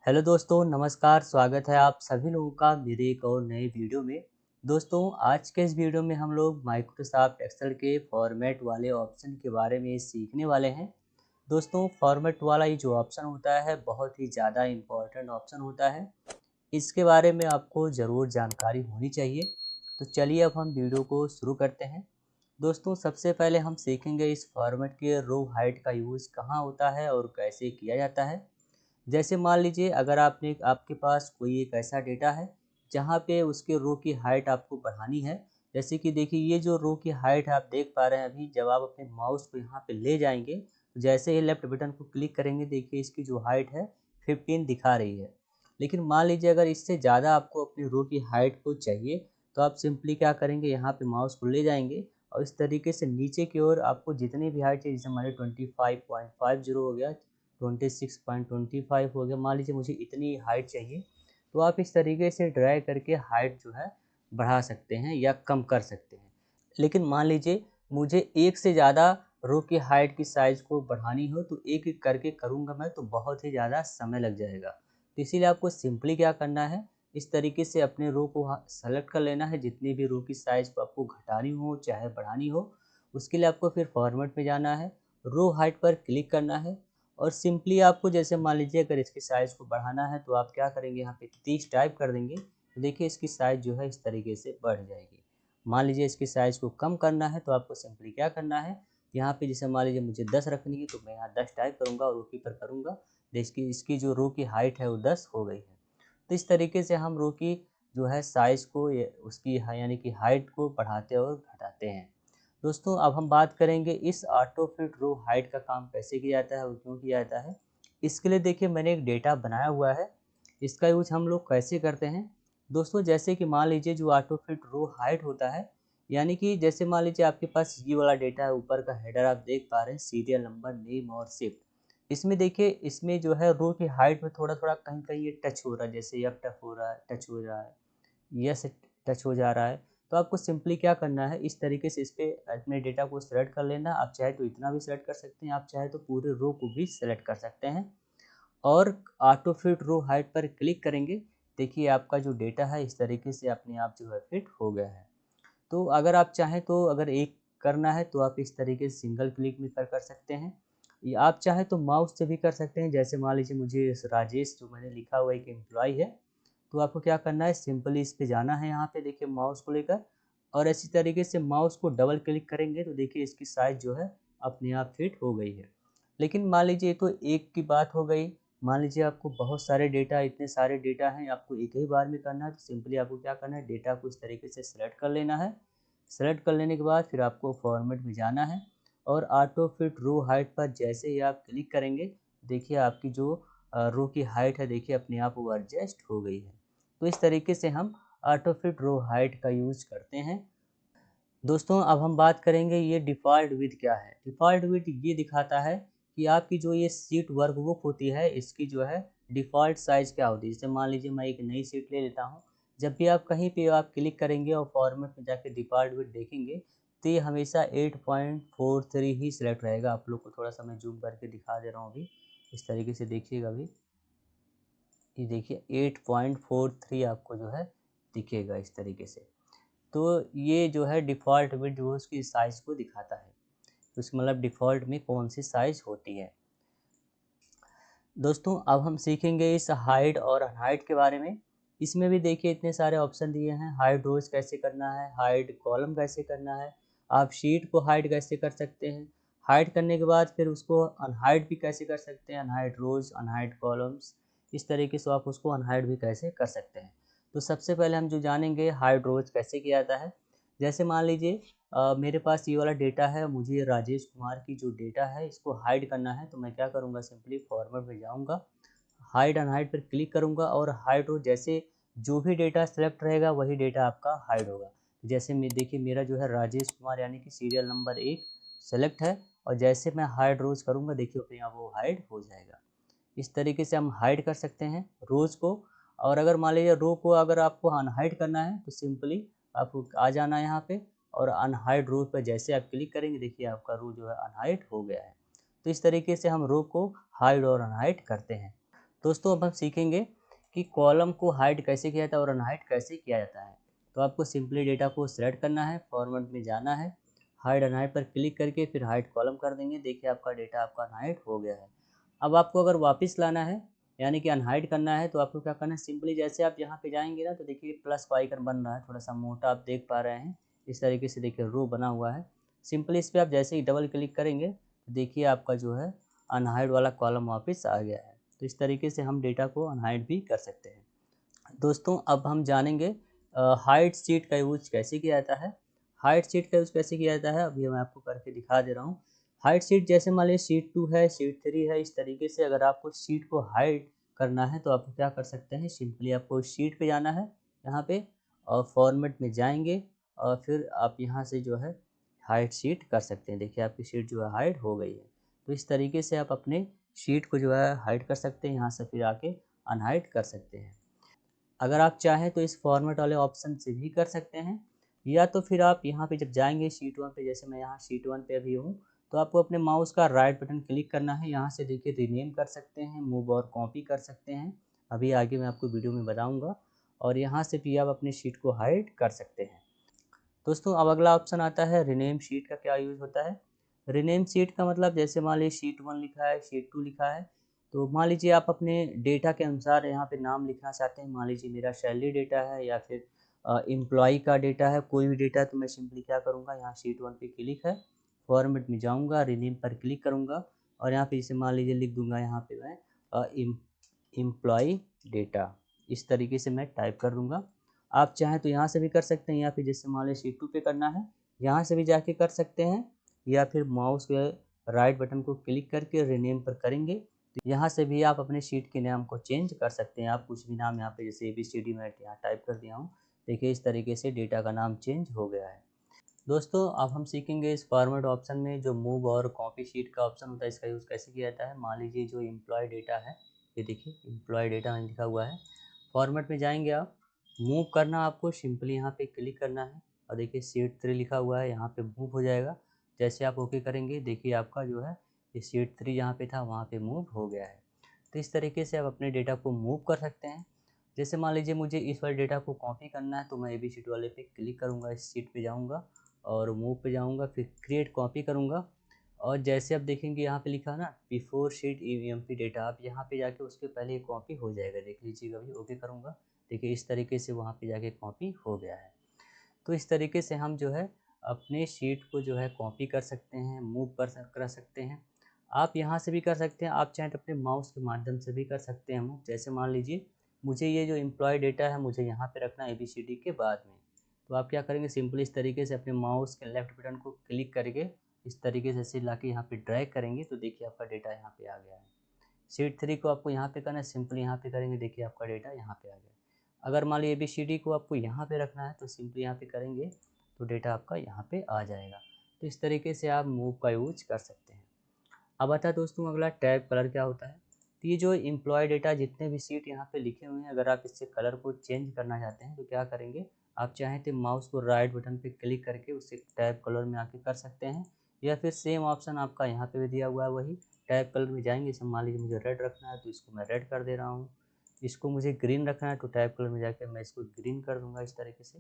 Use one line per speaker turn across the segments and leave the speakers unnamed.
Hello दोस्तों, नमस्कार। स्वागत है आप सभी लोगों का मेरे एक और नए वीडियो में। दोस्तों, आज के इस वीडियो में हम लोग माइक्रोसॉफ्ट एक्सेल के फॉर्मेट वाले ऑप्शन के बारे में सीखने वाले हैं। दोस्तों, फॉर्मेट वाला ये जो ऑप्शन होता है बहुत ही ज़्यादा इम्पोर्टेंट ऑप्शन होता है। इसके बारे में आपको ज़रूर जानकारी होनी चाहिए। तो चलिए अब हम वीडियो को शुरू करते हैं। दोस्तों, सबसे पहले हम सीखेंगे इस फॉर्मेट के रो हाइट का यूज़ कहाँ होता है और कैसे किया जाता है। जैसे मान लीजिए अगर आपके पास कोई एक ऐसा डेटा है जहाँ पे उसके रो की हाइट आपको बढ़ानी है। जैसे कि देखिए ये जो रो की हाइट है आप देख पा रहे हैं, अभी जब आप अपने माउस को यहाँ पे ले जाएंगे तो जैसे ही लेफ्ट बटन को क्लिक करेंगे देखिए इसकी जो हाइट है 15 दिखा रही है। लेकिन मान लीजिए अगर इससे ज़्यादा आपको अपनी रो की हाइट को चाहिए तो आप सिंपली क्या करेंगे, यहाँ पे माउस को ले जाएंगे और इस तरीके से नीचे की ओर आपको जितनी भी हाइट चाहिए, जैसे हमारे 25.50 हो गया, 26.25 हो गया, मान लीजिए मुझे इतनी हाइट चाहिए तो आप इस तरीके से ड्रैग करके हाइट जो है बढ़ा सकते हैं या कम कर सकते हैं। लेकिन मान लीजिए मुझे एक से ज़्यादा रो की हाइट की साइज़ को बढ़ानी हो तो एक एक करके करूँगा मैं तो बहुत ही ज़्यादा समय लग जाएगा। तो इसीलिए आपको सिंपली क्या करना है, इस तरीके से अपने रो को सेलेक्ट कर लेना है। जितनी भी रो की साइज़ को आपको घटानी हो चाहे बढ़ानी हो, उसके लिए आपको फिर फॉर्मेट में जाना है, रो हाइट पर क्लिक करना है और सिंपली आपको जैसे मान लीजिए अगर इसकी साइज़ को बढ़ाना है तो आप क्या करेंगे, यहाँ पे 30 टाइप कर देंगे तो देखिए इसकी साइज़ जो है इस तरीके से बढ़ जाएगी। मान लीजिए इसकी साइज़ को कम करना है तो आपको सिंपली क्या करना है, यहाँ पे जैसे मान लीजिए मुझे 10 रखनी है तो मैं यहाँ 10 टाइप करूँगा और ओके पर करूँगा। इसकी इसकी जो रो की हाइट है वो 10 हो गई है। तो इस तरीके से हम रो की जो है साइज़ को उसकी यानी कि हाइट को बढ़ाते और घटाते हैं। दोस्तों, अब हम बात करेंगे इस ऑटो फिट रो हाइट का काम कैसे किया जाता है और क्यों किया जाता है। इसके लिए देखिए मैंने एक डेटा बनाया हुआ है, इसका यूज हम लोग कैसे करते हैं। दोस्तों, जैसे कि मान लीजिए जो ऑटो फिट रो हाइट होता है, यानी कि जैसे मान लीजिए आपके पास ये वाला डेटा है, ऊपर का हेडर आप देख पा रहे हैं, सीरियल नंबर, नेम और शिफ्ट। इसमें देखिए इसमें जो है रो की हाइट में थोड़ा थोड़ा कहीं कहीं ये टच हो रहा है, जैसे एफ टच हो रहा है, टच हो रहा है, यस टच हो जा रहा है। तो आपको सिंपली क्या करना है, इस तरीके से इस पे अपने डेटा को सेलेक्ट कर लेना। आप चाहे तो इतना भी सेलेक्ट कर सकते हैं, आप चाहे तो पूरे रो को भी सेलेक्ट कर सकते हैं और ऑटो फिट रो हाइट पर क्लिक करेंगे। देखिए आपका जो डेटा है इस तरीके से अपने आप जो है फिट हो गया है। तो अगर आप चाहें तो अगर एक करना है तो आप इस तरीके से सिंगल क्लिक में कर सकते हैं, या आप चाहें तो माउस से भी कर सकते हैं। जैसे मान लीजिए मुझे राजेश जो मैंने लिखा हुआ एक एम्प्लॉय है, तो आपको क्या करना है, सिंपली इस पे जाना है, यहाँ पे देखिए माउस को लेकर और इसी तरीके से माउस को डबल क्लिक करेंगे तो देखिए इसकी साइज़ जो है अपने आप फिट हो गई है। लेकिन मान लीजिए तो एक की बात हो गई, मान लीजिए आपको बहुत सारे डेटा, इतने सारे डेटा हैं, आपको एक ही बार में करना है तो सिंपली आपको क्या करना है, डेटा को इस तरीके से सेलेक्ट कर लेना है। सेलेक्ट कर लेने के बाद फिर आपको फॉर्मेट में जाना है और ऑटो फिट रो हाइट पर जैसे ही आप क्लिक करेंगे देखिए आपकी जो रो की हाइट है देखिए अपने आप वो एडजस्ट हो गई है। तो इस तरीके से हम ऑटो फिट रो हाइट का यूज़ करते हैं। दोस्तों, अब हम बात करेंगे ये डिफ़ॉल्ट विड्थ क्या है। डिफ़ॉल्ट विड्थ ये दिखाता है कि आपकी जो ये शीट वर्कबुक होती है इसकी जो है डिफ़ॉल्ट साइज़ क्या होती है। जैसे मान लीजिए मैं एक नई शीट ले लेता हूँ, जब भी आप कहीं पे आप क्लिक करेंगे और फॉर्मेट में जाके डिफ़ॉल्ट विड्थ देखेंगे तो ये हमेशा 8.43 ही सिलेक्ट रहेगा। आप लोग को थोड़ा-सा मैं ज़ूम करके दिखा दे रहा हूँ अभी, इस तरीके से देखिएगा अभी। ये देखिए 8.43 आपको जो है दिखेगा इस तरीके से। तो ये जो है डिफ़ॉल्ट में जो है उसकी साइज़ को दिखाता है। तो इसका मतलब डिफ़ॉल्ट में कौन सी साइज़ होती है। दोस्तों, अब हम सीखेंगे इस हाइड और अनहाइड के बारे में। इसमें भी देखिए इतने सारे ऑप्शन दिए हैं, हाइड रोज़ कैसे करना है, हाइड कॉलम कैसे करना है, आप शीट को हाइड कैसे कर सकते हैं, हाइड करने के बाद फिर उसको अनहाइड भी कैसे कर सकते हैं, अनहाइड रोज़, अनहाइड कॉलम्स, इस तरीके से आप उसको अनहाइड भी कैसे कर सकते हैं। तो सबसे पहले हम जो जानेंगे हाइड रोज़ कैसे किया जाता है। जैसे मान लीजिए मेरे पास ये वाला डेटा है, मुझे राजेश कुमार की जो डेटा है इसको हाइड करना है तो मैं क्या करूँगा, सिंपली फॉर्मेट में जाऊँगा, हाइड अनहाइड पर क्लिक करूँगा और हाइड रो जैसे जो भी डेटा सेलेक्ट रहेगा वही डेटा आपका हाइड होगा। जैसे मैं देखिए मेरा जो है राजेश कुमार यानी कि सीरियल नंबर 1 सेलेक्ट है और जैसे मैं हाइड रोज़ करूँगा देखिए अपने आप वो हाइड हो जाएगा। इस तरीके से हम हाइड कर सकते हैं रोज़ को। और अगर मान लीजिए रो को अगर आपको अनहाइड करना है तो सिंपली आपको आ जाना है यहाँ पे और अनहाइड रो पर जैसे आप क्लिक करेंगे देखिए आपका रो जो है अनहाइड हो गया है। तो इस तरीके से हम रो को हाइड और अनहाइड करते हैं। दोस्तों अब हम सीखेंगे कि कॉलम को हाइड कैसे किया जाता है और अनहाइड कैसे किया जाता है। तो आपको सिंपली डेटा को सिलेक्ट करना है, फॉर्मेट में जाना है, हाइड अनहाइड पर क्लिक करके फिर हाइड कॉलम कर देंगे। देखिए आपका डेटा आपका अनहाइड हो गया है। अब आपको अगर वापस लाना है यानी कि अनहाइड करना है तो आपको क्या करना है, सिंपली जैसे आप यहाँ पे जाएंगे ना तो देखिए प्लस का आइकन बन रहा है, थोड़ा सा मोटा आप देख पा रहे हैं। इस तरीके से देखिए रो बना हुआ है। सिंपली इस पर आप जैसे ही डबल क्लिक करेंगे तो देखिए आपका जो है अनहाइड वाला कॉलम वापस आ गया है। तो इस तरीके से हम डेटा को अनहाइड भी कर सकते हैं। दोस्तों अब हम जानेंगे हाइड शीट का यूज कैसे किया जाता है। हाइड शीट का यूज कैसे किया जाता है अभी मैं आपको करके दिखा दे रहा हूँ। हाइड शीट जैसे मान लीजिए शीट 2 है, शीट 3 है, इस तरीके से अगर आपको शीट को हाइड करना है तो आप क्या कर सकते हैं, सिंपली आपको शीट पे जाना है, यहाँ पे और फॉर्मेट में जाएंगे और फिर आप यहाँ से जो है हाइड शीट कर सकते हैं। देखिए आपकी शीट जो है हाइड हो गई है। तो इस तरीके से आप अपने शीट को जो है हाइड कर सकते हैं, यहाँ से फिर आके अनहाइड कर सकते हैं। अगर आप चाहें तो इस फॉर्मेट वाले ऑप्शन से भी कर सकते हैं, या तो फिर आप यहाँ पे जब जाएंगे शीट 1 पे, जैसे मैं यहाँ शीट 1 पे अभी हूँ, तो आपको अपने माउस का राइट बटन क्लिक करना है। यहाँ से देखिए रीनेम कर सकते हैं, मूव और कॉपी कर सकते हैं, अभी आगे मैं आपको वीडियो में बताऊँगा। और यहाँ से भी आप अपनी शीट को हाइड कर सकते हैं। दोस्तों अब अगला ऑप्शन आता है रीनेम शीट का क्या यूज़ होता है। रीनेम शीट का मतलब जैसे मान लीजिए शीट 1 लिखा है, शीट 2 लिखा है, तो मान लीजिए आप अपने डेटा के अनुसार यहाँ पे नाम लिखना चाहते हैं। मान लीजिए मेरा सैलरी डेटा है या फिर एम्प्लॉय का डेटा है, कोई भी डेटा है, तो मैं सिंपली क्या करूँगा, यहाँ शीट 1 पे क्लिक है, फॉर्मेट में जाऊँगा, रीनेम पर क्लिक करूँगा और यहाँ पे जैसे मान लीजिए लिख दूँगा यहाँ पे मैं एम्प्लॉय डेटा, इस तरीके से मैं टाइप कर दूँगा। आप चाहें तो यहाँ से भी कर सकते हैं, या फिर जैसे मान लीजिए शीट 2 पे करना है, यहाँ से भी जाके कर सकते हैं, या फिर माउस के राइट बटन को क्लिक करके रीनेम पर करेंगे तो यहाँ से भी आप अपने शीट के नाम को चेंज कर सकते हैं। आप कुछ भी नाम यहाँ पे जैसे ABCD मैं यहाँ टाइप कर दिया हूँ, देखिए इस तरीके से डेटा का नाम चेंज हो गया है। दोस्तों अब हम सीखेंगे इस फॉर्मेट ऑप्शन में जो मूव और कॉपी शीट का ऑप्शन होता है, इसका यूज़ कैसे किया जाता है। मान लीजिए जो एम्प्लॉय डेटा है, ये देखिए एम्प्लॉय डेटा में लिखा हुआ है, फॉर्मेट में जाएंगे आप, मूव करना आपको सिंपली यहाँ पे क्लिक करना है और देखिए शीट 3 लिखा हुआ है, यहाँ पे मूव हो जाएगा। जैसे आप ओके करेंगे देखिए आपका जो है ये शीट 3 जहाँ पे था वहाँ पे मूव हो गया है। तो इस तरीके से आप अपने डेटा को मूव कर सकते हैं। जैसे मान लीजिए मुझे इस वाले डेटा को कॉपी करना है तो मैं ABC शीट वाले पे क्लिक करूँगा, इस शीट पे जाऊँगा और मूव पे जाऊँगा, फिर क्रिएट कॉपी करूँगा और जैसे आप देखेंगे यहाँ पे लिखा है ना बिफोर शीट EMP डेटा, आप यहाँ पे जाके उसके पहले ये कॉपी हो जाएगा, देख लीजिएगा। अभी ओके करूँगा, देखिए इस तरीके से वहाँ पे जाके कॉपी हो गया है। तो इस तरीके से हम जो है अपने शीट को जो है कॉपी कर सकते हैं, मूव कर सकते हैं। आप यहाँ से भी कर सकते हैं, आप चाहें तो अपने माउस के माध्यम से भी कर सकते हैं मूव। जैसे मान लीजिए मुझे ये जो एम्प्लॉय डेटा है मुझे यहाँ पे रखना है ABCD के बाद में, तो आप क्या करेंगे, सिंपली इस तरीके से अपने माउस के लेफ्ट बटन को क्लिक करके इस तरीके से ऐसे लाके यहाँ पे ड्रैग करेंगे तो देखिए आपका डेटा यहाँ पे आ गया है। शीट 3 को आपको यहाँ पे करना है, सिंपली यहाँ पे करेंगे, देखिए आपका डेटा यहाँ पे आ गया। अगर मान लीजिए ABCD को आपको यहाँ पे रखना है तो सिंपली यहाँ पे करेंगे तो डेटा आपका यहाँ पे आ जाएगा। तो इस तरीके से आप मूव का यूज कर सकते हैं। अब आता है दोस्तों अगला टैब कलर क्या होता है। तो ये जो एम्प्लॉय डेटा जितने भी सीट यहाँ पे लिखे हुए हैं, अगर आप इससे कलर को चेंज करना चाहते हैं तो क्या करेंगे, आप चाहें तो माउस को राइट बटन पे क्लिक करके उससे टैब कलर में आके कर सकते हैं, या फिर सेम ऑप्शन आपका यहाँ पे भी दिया हुआ है, वही टैब कलर में जाएंगे। जैसे मान लीजिए मुझे रेड रखना है तो इसको मैं रेड कर दे रहा हूँ, इसको मुझे ग्रीन रखना है तो टैब कलर में जाके मैं इसको ग्रीन कर दूँगा इस तरीके से।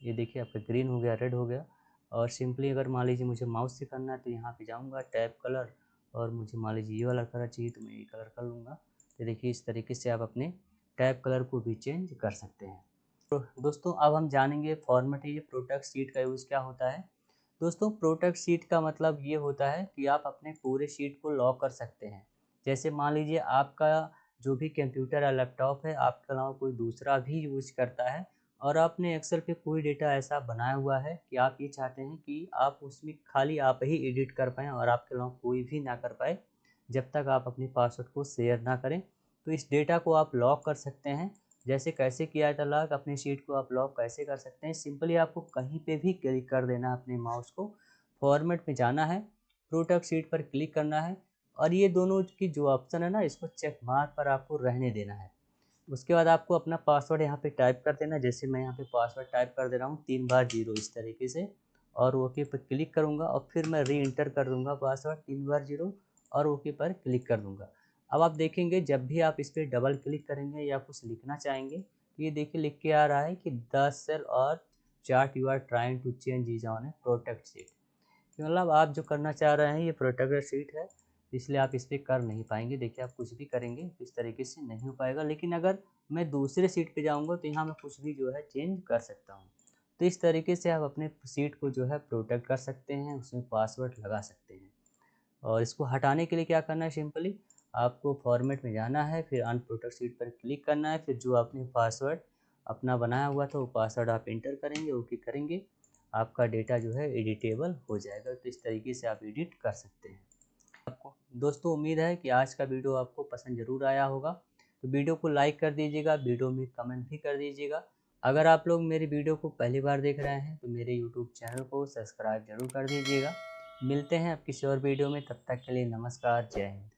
ये देखिए आपका ग्रीन हो गया, रेड हो गया। और सिंपली अगर मान लीजिए मुझे माउस से करना है तो यहाँ पे जाऊँगा टैब कलर, और मुझे मान लीजिए ये वाला कलर चाहिए तो मैं ये कलर कर लूँगा। तो देखिए इस तरीके से आप अपने टैब कलर को भी चेंज कर सकते हैं। तो दोस्तों अब हम जानेंगे फॉर्मेट ये प्रोटेक्ट शीट का यूज़ क्या होता है। दोस्तों प्रोटेक्ट शीट का मतलब ये होता है कि आप अपने पूरे शीट को लॉक कर सकते हैं। जैसे मान लीजिए आपका जो भी कंप्यूटर या लैपटॉप है, आपके अलावा कोई दूसरा भी यूज़ करता है और आपने एक्सेल पे कोई डेटा ऐसा बनाया हुआ है कि आप ये चाहते हैं कि आप उसमें खाली आप ही एडिट कर पाएँ और आपके अलावा कोई भी ना कर पाए, जब तक आप अपने पासवर्ड को शेयर ना करें। तो इस डेटा को आप लॉक कर सकते हैं। जैसे कैसे किया जाता है लॉक, अपने शीट को आप लॉक कैसे कर सकते हैं, सिंपली आपको कहीं पे भी क्लिक कर देना है अपने माउस को, फॉर्मेट में जाना है, प्रोटेक्ट शीट पर क्लिक करना है और ये दोनों की जो ऑप्शन है ना, इसको चेक मार्क पर आपको रहने देना है। उसके बाद आपको अपना पासवर्ड यहाँ पे टाइप कर देना। जैसे मैं यहाँ पे पासवर्ड टाइप कर दे रहा हूँ 3 बार 0 इस तरीके से, और ओके पर क्लिक करूँगा और फिर मैं री इंटर कर दूँगा पासवर्ड 3 बार 0 और ओके पर क्लिक कर दूँगा। अब आप देखेंगे जब भी आप इस पर डबल क्लिक करेंगे या कुछ लिखना चाहेंगे तो ये देखिए लिख के आ रहा है कि द सेल और chart you are trying to change is on a protect sheet. मतलब आप जो करना चाह रहे हैं ये प्रोटेक्टेड शीट है, इसलिए आप इस पर कर नहीं पाएंगे। देखिए आप कुछ भी करेंगे तो इस तरीके से नहीं हो पाएगा, लेकिन अगर मैं दूसरे सीट पे जाऊंगा तो यहाँ मैं कुछ भी जो है चेंज कर सकता हूँ। तो इस तरीके से आप अपने सीट को जो है प्रोटेक्ट कर सकते हैं, उसमें पासवर्ड लगा सकते हैं। और इसको हटाने के लिए क्या करना है, सिंपली आपको फॉर्मेट में जाना है, फिर अनप्रोटेक्ट सीट पर क्लिक करना है, फिर जो आपने पासवर्ड अपना बनाया हुआ था वो पासवर्ड आप इंटर करेंगे, ओके करेंगे, आपका डेटा जो है एडिटेबल हो जाएगा। तो इस तरीके से आप एडिट कर सकते हैं। आपको दोस्तों उम्मीद है कि आज का वीडियो आपको पसंद ज़रूर आया होगा। तो वीडियो को लाइक कर दीजिएगा, वीडियो में कमेंट भी कर दीजिएगा। अगर आप लोग मेरी वीडियो को पहली बार देख रहे हैं तो मेरे यूट्यूब चैनल को सब्सक्राइब जरूर कर दीजिएगा। मिलते हैं अब किसी और वीडियो में, तब तक के लिए नमस्कार, जय हिंद।